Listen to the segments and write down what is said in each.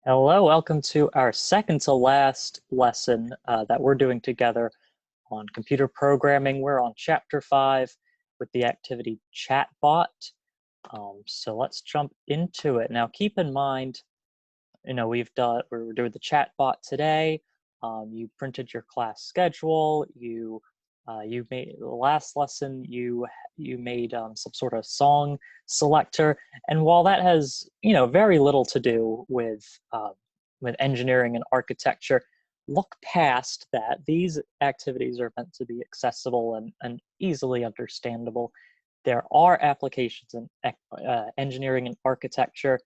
Hello, welcome to our second to last lesson that we're doing together on computer programming. We're on chapter 5 with the activity chatbot. So let's jump into it. Now, keep in mind, we're doing the chatbot today. You printed your class schedule. You made the last lesson. You made some sort of song selector, and while that has very little to do with engineering and architecture, look past that. These activities are meant to be accessible and easily understandable. There are applications in engineering and architecture.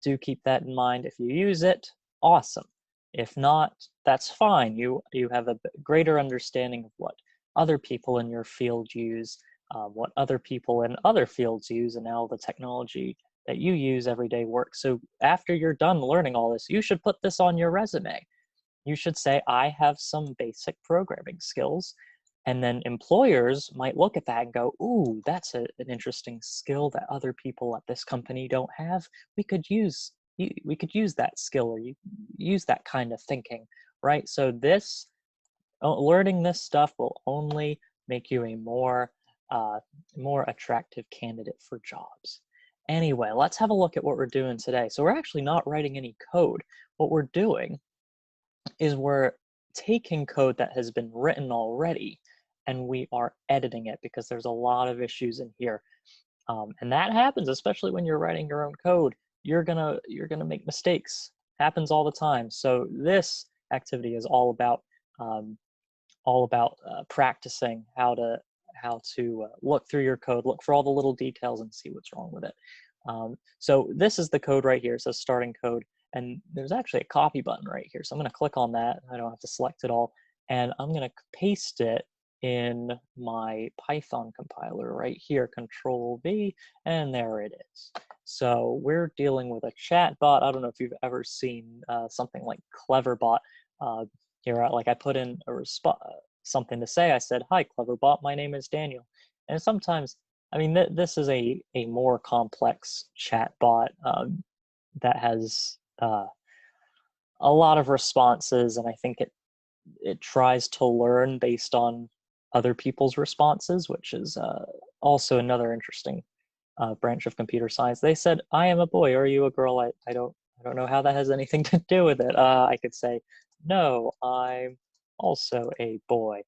Do keep that in mind. If you use it, awesome. If not, that's fine. You have a greater understanding of what other people in your field use, what other people in other fields use, and how the technology that you use every day works. So after you're done learning all this, you should put this on your resume. You should say, I have some basic programming skills. And then employers might look at that and go, ooh, that's an interesting skill that other people at this company don't have. We could use that skill, or use that kind of thinking, right? So learning this stuff will only make you a more attractive candidate for jobs. Anyway, let's have a look at what we're doing today. So we're actually not writing any code. What we're doing is we're taking code that has been written already and we are editing it because there's a lot of issues in here. And that happens, especially when you're writing your own code. You're gonna make mistakes. Happens all the time. So this activity is um, all about practicing how to look through your code, look for all the little details, and see what's wrong with it. So this is the code right here. It says starting code, and there's actually a copy button right here. So I'm going to click on that. I don't have to select it all, and I'm going to paste it in my Python compiler right here. Control V, and there it is. So we're dealing with a chat bot. I don't know if you've ever seen something like Cleverbot. Uh, Here, like I put in a something to say. I said, "Hi, Cleverbot. My name is Daniel." And sometimes, I mean, this is a more complex chat bot that has a lot of responses, and I think it tries to learn based on other people's responses, which is also another interesting branch of computer science. They said, "I am a boy. Are you a girl?" I don't know how that has anything to do with it. I could say, "No, I'm also a boy,"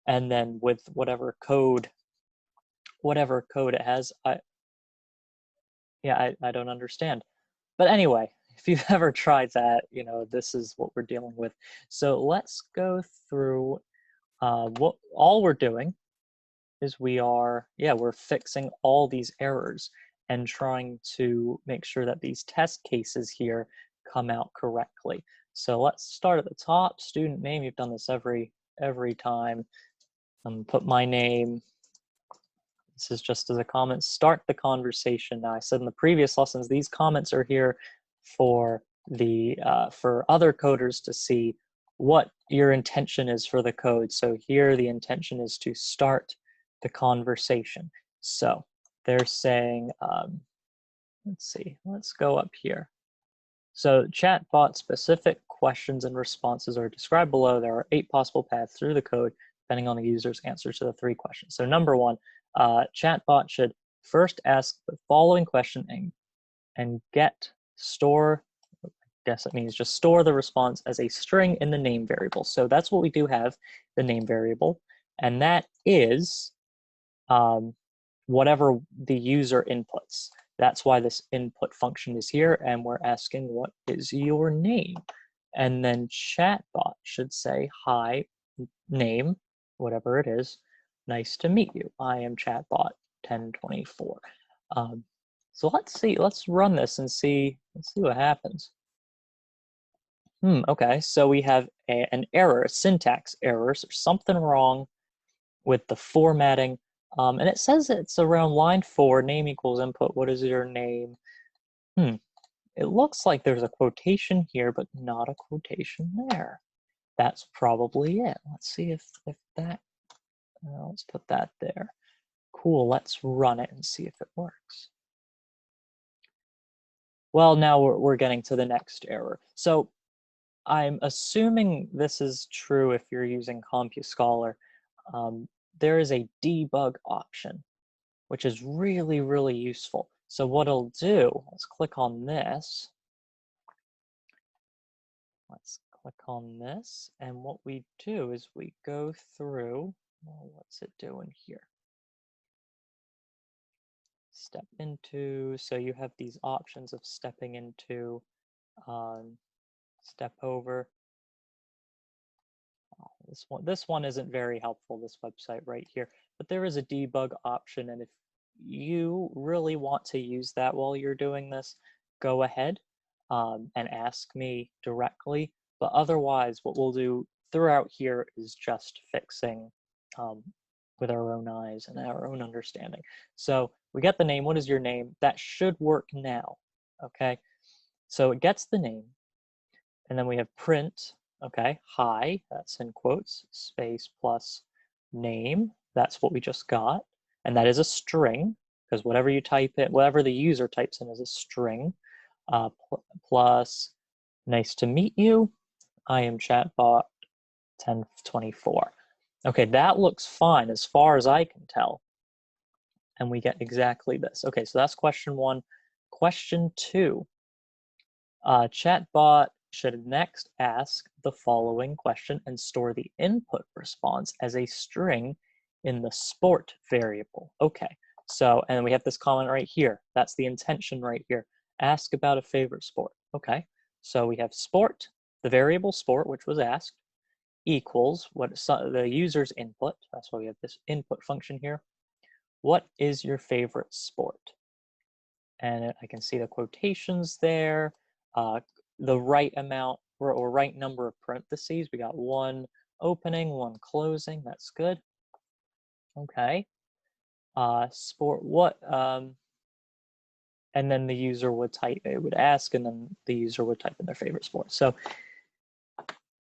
and then with whatever code it has, I don't understand. But anyway, if you've ever tried that, this is what we're dealing with. So let's go through what all we're doing is we're fixing all these errors and trying to make sure that these test cases here come out correctly. So let's start at the top. Student name, you've done this every time. Put my name. This is just as a comment. Start the conversation. Now, I said in the previous lessons, these comments are here for for other coders to see what your intention is for the code. So here, the intention is to start the conversation. So they're saying, let's see, let's go up here. So chatbot specific questions and responses are described below. There are 8 possible paths through the code, depending on the user's answers to the 3 questions. So number 1, chatbot should first ask the following question and store, I guess it means just store the response as a string in the name variable. So that's what we do have, the name variable, and that is whatever the user inputs. That's why this input function is here, and we're asking what is your name? And then chatbot should say, hi, name, whatever it is, nice to meet you. I am chatbot 1024. So let's run this and let's see what happens. Okay, so we have an error, a syntax error, so something wrong with the formatting. And it says it's around line 4, name equals input. What is your name? It looks like there's a quotation here, but not a quotation there. That's probably it. Let's see if that, let's put that there. Cool, let's run it and see if it works. Well, now we're getting to the next error. So I'm assuming this is true if you're using CompuScholar. There is a debug option, which is really, really useful. So what I'll do, let's click on this. Let's click on this, and what we do is we go through, well, what's it doing here? Step into, so you have these options of stepping into, step over. Oh, this one isn't very helpful, this website right here, but there is a debug option, and if you really want to use that while you're doing this, go ahead and ask me directly. But otherwise, what we'll do throughout here is just fixing with our own eyes and our own understanding. So we get the name. What is your name? That should work now. Okay. So it gets the name, and then we have print. Okay. Hi. That's in quotes. Space plus name. That's what we just got, and that is a string because whatever you type in, whatever the user types in is a string. Plus nice to meet you. I am chatbot 1024. Okay, that looks fine as far as I can tell. And we get exactly this. Okay, so that's question one. Question two, chatbot should next ask the following question and store the input response as a string in the sport variable. Okay, so, and we have this comment right here. That's the intention right here. Ask about a favorite sport. Okay, so we have sport, the variable sport, which was asked, equals what the user's input. That's why we have this input function here. What is your favorite sport? And I can see the quotations there, the right amount or right number of parentheses. We got one opening, one closing. That's good. Okay. Sport, what? And then the user would type, it would ask, and then the user would type in their favorite sport. So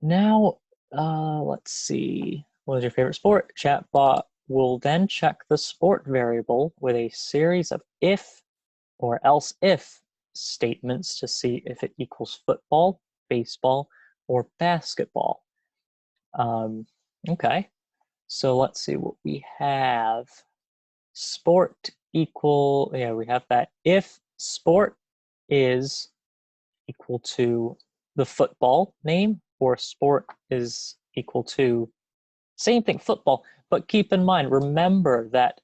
now, let's see. What is your favorite sport? Chatbot will then check the sport variable with a series of if or else if statements to see if it equals football, baseball, or basketball. Okay, so let's see what we have. Sport equal, yeah, we have that. If sport is equal to the football name, or sport is equal to, same thing, football, but keep in mind, remember that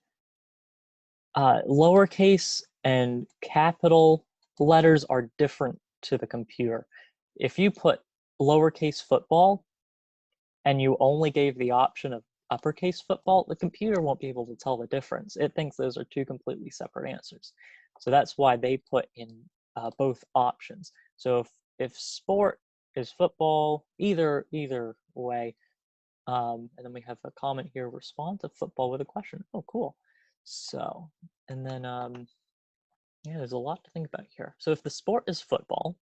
lowercase and capital letters are different to the computer. If you put lowercase football and you only gave the option of uppercase football, the computer won't be able to tell the difference. It thinks those are two completely separate answers. So that's why they put in both options. So if sport is football, either way, and then we have a comment here, respond to football with a question. Oh, cool. So, and then, yeah, there's a lot to think about here. So if the sport is football,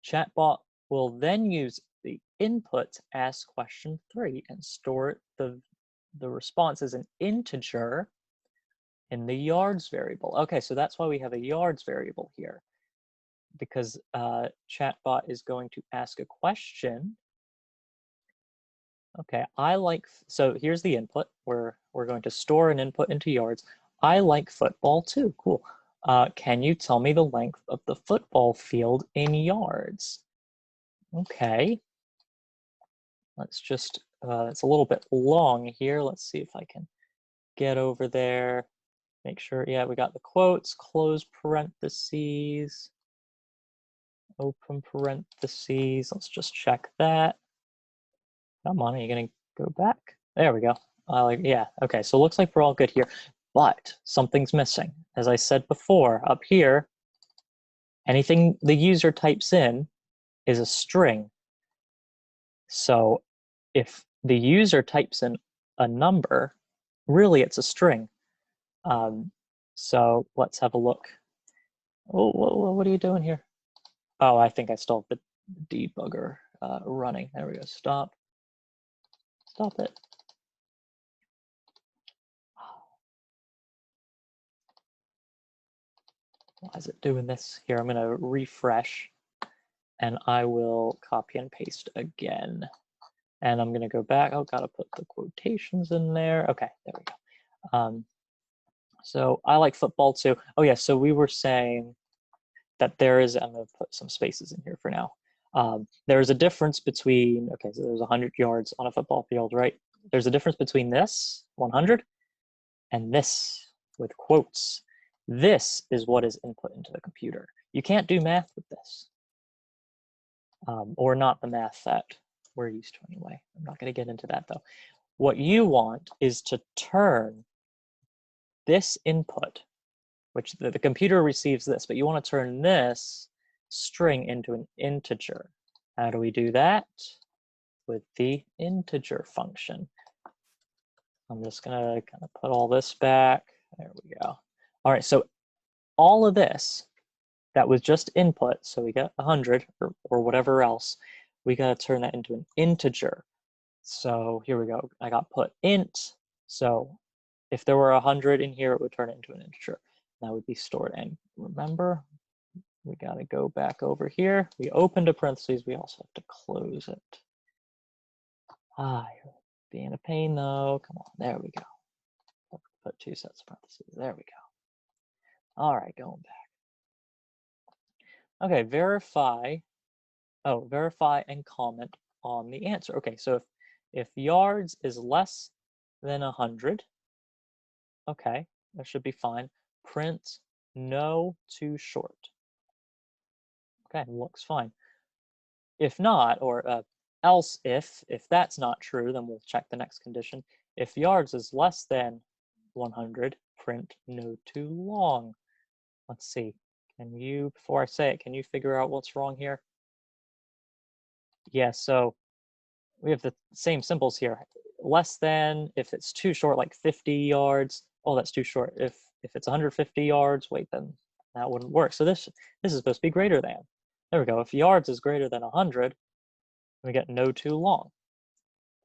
chatbot will then use the input to ask question 3 and store the response as an integer in the yards variable. Okay, so that's why we have a yards variable here, because chatbot is going to ask a question. Okay, so here's the input. We're going to store an input into yards. I like football too. Cool. Can you tell me the length of the football field in yards? Okay. Let's just, it's a little bit long here. Let's see if I can get over there. Make sure, yeah, we got the quotes, close parentheses, open parentheses. Let's just check that. Come on, are you gonna go back? There we go. Yeah, okay, so it looks like we're all good here, but something's missing. As I said before, up here, anything the user types in is a string. So if the user types in a number, really it's a string. So let's have a look. Oh, what are you doing here? Oh, I think I still have the debugger running. There we go. Stop it. Why is it doing this? Here, I'm going to refresh, and I will copy and paste again. And I'm going to go back. Oh, got to put the quotations in there. Okay, there we go. So I like football too. Oh, yeah, so we were saying that there is, I'm going to put some spaces in here for now. There is a difference between, okay, so there's 100 yards on a football field, right? There's a difference between this, 100, and this with quotes. This is what is input into the computer. You can't do math with this, or not the math that we're used to anyway. I'm not going to get into that though. What you want is to turn this input, which the computer receives this, but you want to turn this string into an integer. How do we do that? With the integer function. I'm just going to kind of put all this back. There we go. All right, so all of this that was just input, so we got 100 or whatever else, we got to turn that into an integer. So here we go. I got put int. So if there were 100 in here, it would turn it into an integer. That would be stored. And remember, we got to go back over here. We opened a parentheses. We also have to close it. You're being a pain though. Come on, there we go. Put 2 sets of parentheses. There we go. All right, going back. Okay, verify and comment on the answer. Okay, so if yards is less than 100, okay, that should be fine. Print no too short. Okay, looks fine. If not, or else if that's not true, then we'll check the next condition. If yards is less than 100, print no too long. Let's see. Can you, before I say it, can you figure out what's wrong here? Yeah, so we have the same symbols here. Less than, if it's too short, like 50 yards. Oh, that's too short. If it's 150 yards, wait, then that wouldn't work. So this is supposed to be greater than. There we go. If yards is greater than 100, we get no too long.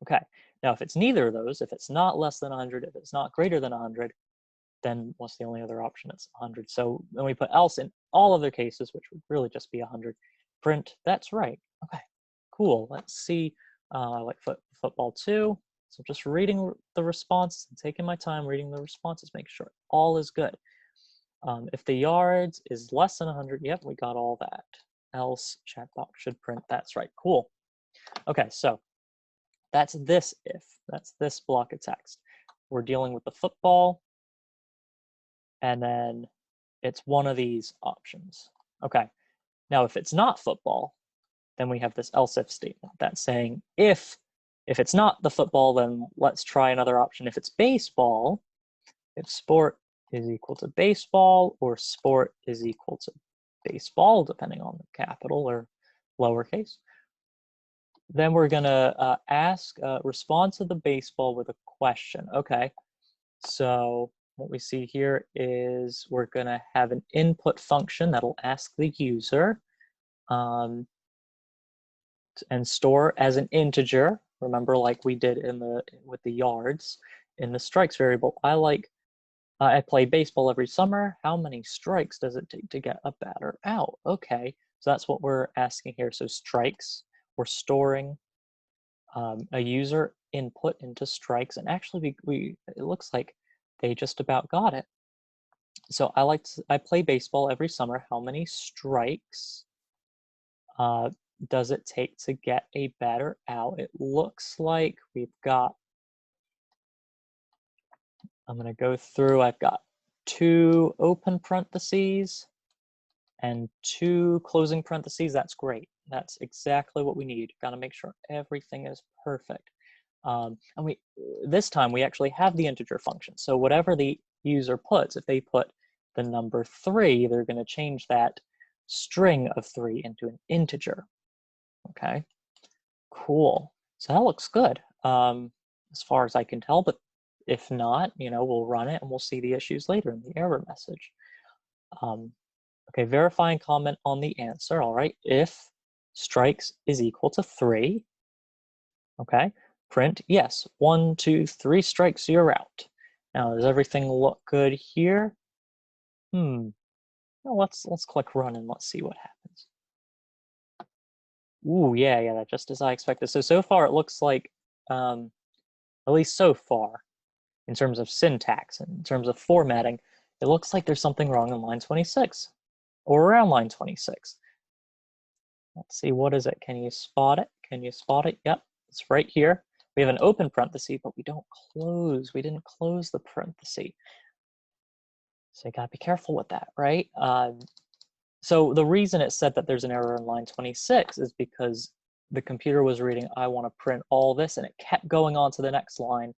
Okay. Now, if it's neither of those, if it's not less than 100, if it's not greater than 100, then what's the only other option? It's 100. So when we put else in all other cases, which would really just be 100, print, that's right. Okay, cool. Let's see. I like football too. So just reading the response and taking my time reading the responses, make sure all is good. If the yards is less than 100, yep, we got all that. Else chat box should print, that's right. Cool. Okay, so that's this if. That's this block of text. We're dealing with the football, and then it's one of these options. Okay, now if it's not football, then we have this else if statement that's saying if it's not the football, then let's try another option. If it's baseball, if sport is equal to baseball or sport is equal to baseball, depending on the capital or lowercase, then we're gonna respond to the baseball with a question. Okay, so what we see here is we're gonna have an input function that'll ask the user and store as an integer. Remember, like we did with the yards in the strikes variable. I play baseball every summer. How many strikes does it take to get a batter out? Okay, so that's what we're asking here. So strikes, we're storing a user input into strikes, and actually it looks like they just about got it. So I play baseball every summer. How many strikes does it take to get a batter out? It looks like we've got, I'm going to go through, I've got 2 open parentheses and 2 closing parentheses. That's great. That's exactly what we need. Got to make sure everything is perfect. And this time we actually have the integer function. So whatever the user puts, if they put the number 3, they're going to change that string of 3 into an integer. Okay, cool. So that looks good as far as I can tell, but if not, we'll run it and we'll see the issues later in the error message. Okay, verify and comment on the answer. All right, if strikes is equal to 3, okay, print yes, 1, 2, 3 strikes, you're out. Now, does everything look good here? Well, let's click run and let's see what happens. Ooh, yeah, that's just as I expected. So far it looks like, at least so far, in terms of syntax and in terms of formatting, it looks like there's something wrong on line 26 or around line 26. Let's see, what is it? Can you spot it? Can you spot it? Yep, it's right here. We have an open parenthesis, but we didn't close the parenthesis. So you gotta be careful with that, right? So the reason it said that there's an error in line 26 is because the computer was reading, I want to print all this, and it kept going on to the next line.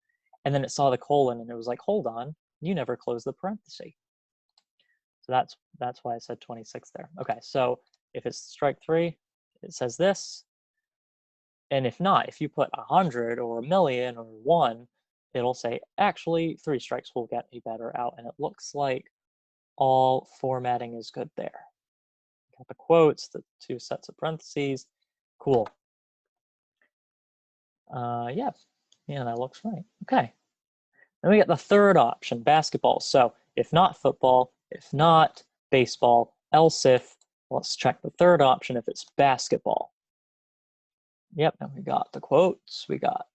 And then it saw the colon and it was like, hold on, you never closed the parenthesis. So that's why I said 26 there. Okay, so if it's strike 3, it says this. And if not, if you put 100 or 1,000,000 or 1, it'll say, actually, 3 strikes will get a better out. And it looks like all formatting is good there. Got the quotes, the 2 sets of parentheses. Cool. Yeah, that looks right. Okay. Then we get the third option, basketball. So if not football, if not baseball, else if, let's check the third option if it's basketball. Yep, and we got the quotes, we got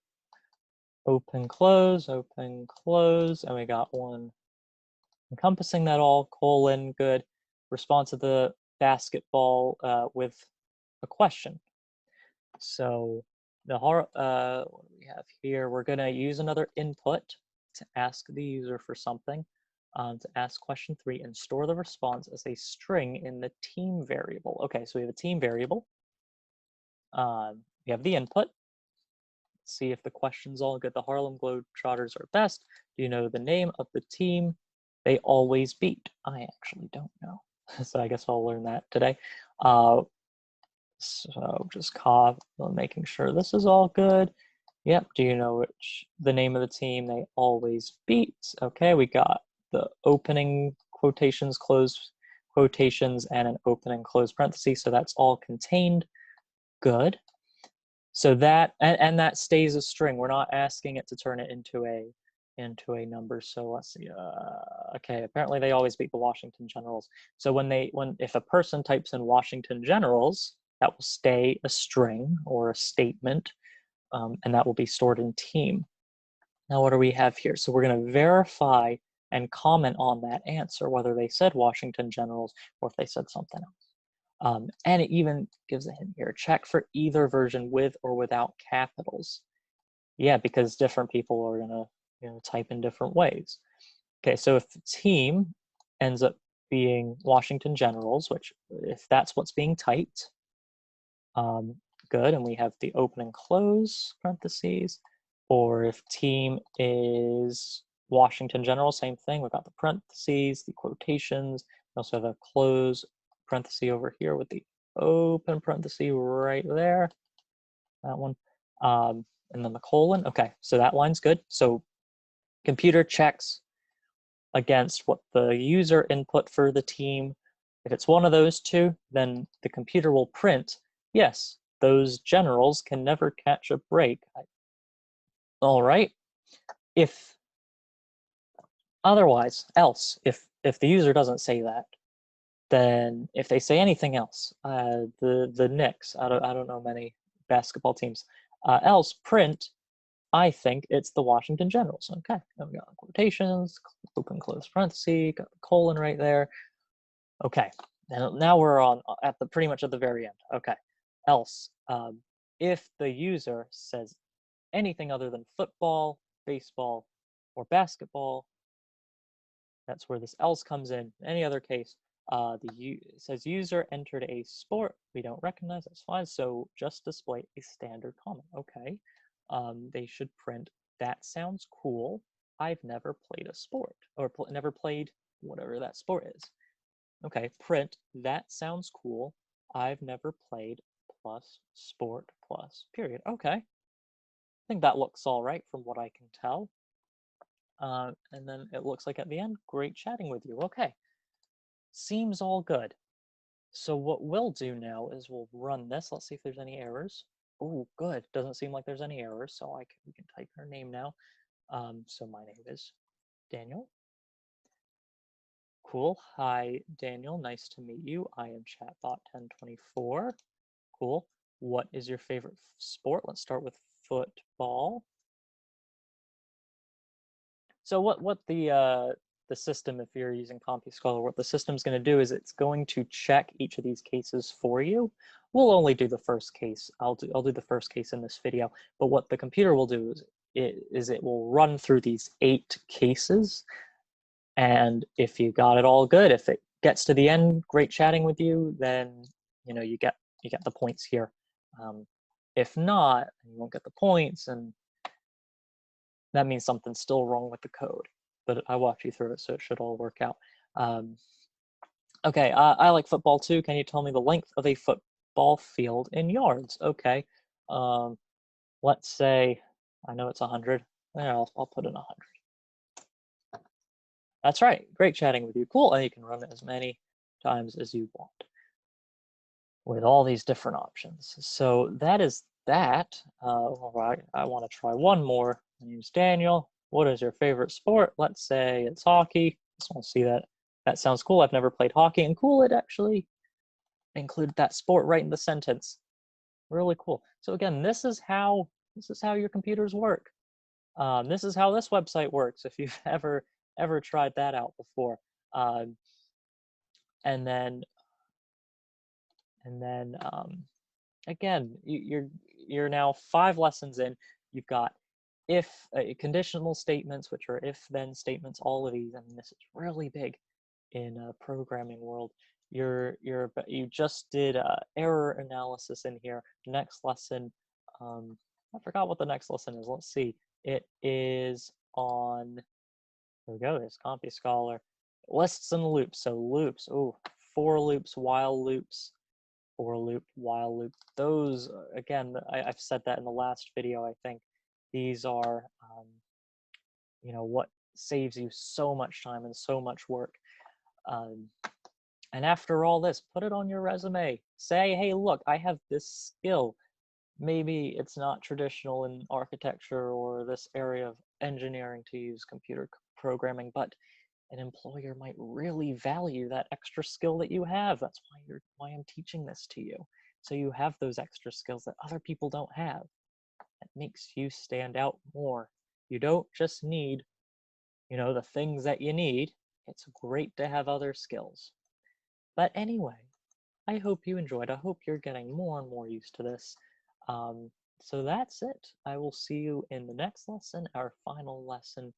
open, close, and we got one encompassing that all, colon, good. Respond to the basketball with a question. So what do we have here? We're gonna use another input to ask the user for something, to ask question 3 and store the response as a string in the team variable. Okay, so we have a team variable. We have the input. Let's see if the question's all good. The Harlem Globetrotters are best. Do you know the name of the team they always beat? I actually don't know. So I guess I'll learn that today. So just making sure this is all good. Yep, do you know the name of the team they always beat? Okay, we got the opening quotations, close quotations, and an open and close parenthesis, so that's all contained. Good. So that, and that stays a string. We're not asking it to turn it into a number. So let's see. Okay, apparently they always beat the Washington Generals. So if a person types in Washington Generals, that will stay a string or a statement, and that will be stored in team. Now, what do we have here? So we're going to verify and comment on that answer, whether they said Washington Generals or if they said something else. And it even gives a hint here. Check for either version with or without capitals. Yeah, because different people are going to type in different ways. Okay, so if the team ends up being Washington Generals, which if that's what's being typed, good, and we have the open and close parentheses. Or if team is Washington Generals, same thing. We've got the parentheses, the quotations. We also have a close parenthesis over here with the open parenthesis right there. That one. And then the colon. Okay, so that line's good. So computer checks against what the user input for the team. If it's one of those two, then the computer will print, yes, those generals can never catch a break. All right. If otherwise, else, if the user doesn't say that, then if they say anything else, the Knicks, I don't know many basketball teams, else print, I think it's the Washington Generals. Okay, and we got quotations, open close parenthesis, got the colon right there. Okay, and now we're on at the pretty much at the very end. Okay, else, if the user says anything other than football, baseball, or basketball, that's where this else comes in. In any other case, it says user entered a sport we don't recognize. That's fine. So just display a standard comment. Okay. They should print, that sounds cool. I've never played a sport, or never played whatever that sport is. Okay, print, that sounds cool. I've never played plus sport plus period. Okay. I think that looks all right from what I can tell. And then it looks like at the end, great chatting with you. Okay, seems all good. So what we'll do now is we'll run this. Let's see if there's any errors. Oh, good. Doesn't seem like there's any errors, so we can type her name now. So my name is Daniel. Cool. Hi, Daniel. Nice to meet you. I am Chatbot1024. Cool. What is your favorite sport? Let's start with football. So what the system, if you're using CompuScholar, what the system's going to do is it's going to check each of these cases for you. We'll only do the first case. I'll do the first case in this video. But what the computer will do is it will run through these 8 cases. And if you got it all good, if it gets to the end, great chatting with you, then you get the points here. If not, you won't get the points, and that means something's still wrong with the code. But I walked you through it, so it should all work out. Okay, I like football too. Can you tell me the length of a football field in yards? Okay, let's say, I know it's 100. Yeah, I'll put in 100. That's right. Great chatting with you. Cool. And you can run it as many times as you want with all these different options. So that is that. All right, I want to try one more. My name's Daniel. What is your favorite sport? Let's say it's hockey. Just want to see that. That sounds cool. I've never played hockey. And cool, it actually included that sport right in the sentence. Really cool. So again, this is how your computers work. This is how this website works. If you've ever tried that out before. And then again, you're now 5 lessons in. You've got if conditional statements, which are if then statements. All of these. I mean, this is really big in a programming world. You just did error analysis in here. Next lesson, I forgot what the next lesson is. Let's see. It is on. There we go. There's CompuScholar. Lists and loops. So loops. Oh, for loops, while loops, for loop, while loop. Those, again, I've said that in the last video, I think. These are, what saves you so much time and so much work. And after all this, put it on your resume. Say, hey, look, I have this skill. Maybe it's not traditional in architecture or this area of engineering to use computer programming, but an employer might really value that extra skill that you have. That's why I'm teaching this to you. So you have those extra skills that other people don't have. That makes you stand out more. You don't just need, the things that you need. It's great to have other skills. But anyway, I hope you enjoyed. I hope you're getting more and more used to this. So that's it. I will see you in the next lesson, our final lesson.